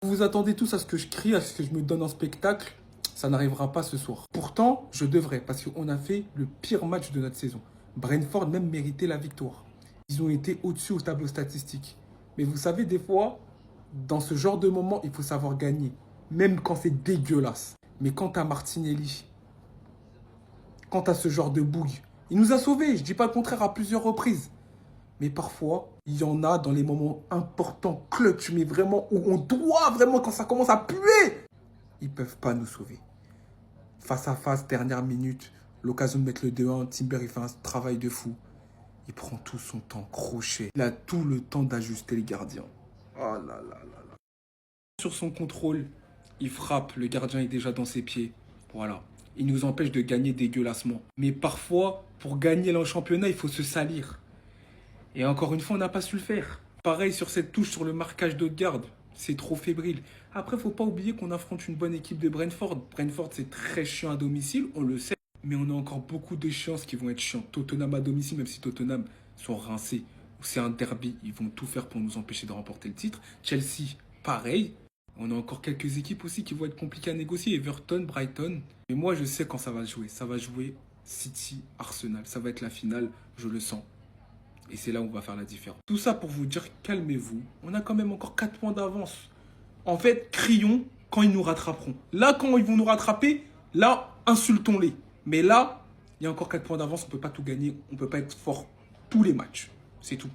Vous vous attendez tous à ce que je crie, à ce que je me donne en spectacle. Ça n'arrivera pas ce soir. Pourtant, je devrais, parce qu'on a fait le pire match de notre saison. Brentford même méritait la victoire. Ils ont été au-dessus au tableau statistique. Mais vous savez, des fois, dans ce genre de moment, il faut savoir gagner. Même quand c'est dégueulasse. Mais quand t'as Martinelli, quand t'as ce genre de bouille, il nous a sauvés, je dis pas le contraire, à plusieurs reprises. Mais parfois, il y en a dans les moments importants, clutch, mais vraiment où on doit vraiment, quand ça commence à puer, ils peuvent pas nous sauver. Face à face, dernière minute, l'occasion de mettre le 2-1, Timber il fait un travail de fou. Il prend tout son temps, crochet. Il a tout le temps d'ajuster les gardiens. Oh là là là là. Sur son contrôle, il frappe, le gardien est déjà dans ses pieds. Voilà. Il nous empêche de gagner dégueulassement. Mais parfois, pour gagner le championnat, il faut se salir. Et encore une fois, on n'a pas su le faire. Pareil sur cette touche sur le marquage d'Odegaard. C'est trop fébrile. Après, faut pas oublier qu'on affronte une bonne équipe de Brentford. Brentford, c'est très chiant à domicile, on le sait. Mais on a encore beaucoup d'échéances qui vont être chiantes. Tottenham à domicile, même si Tottenham sont rincés. C'est un derby, ils vont tout faire pour nous empêcher de remporter le titre. Chelsea, pareil. On a encore quelques équipes aussi qui vont être compliquées à négocier. Everton, Brighton. Mais moi, je sais quand ça va jouer. Ça va jouer City, Arsenal. Ça va être la finale, je le sens. Et c'est là où on va faire la différence. Tout ça pour vous dire, calmez-vous. On a quand même encore 4 points d'avance. En fait, crions quand ils nous rattraperont. Là, quand ils vont nous rattraper, là, insultons-les. Mais là, il y a encore 4 points d'avance, on ne peut pas tout gagner. On ne peut pas être fort tous les matchs. C'est tout.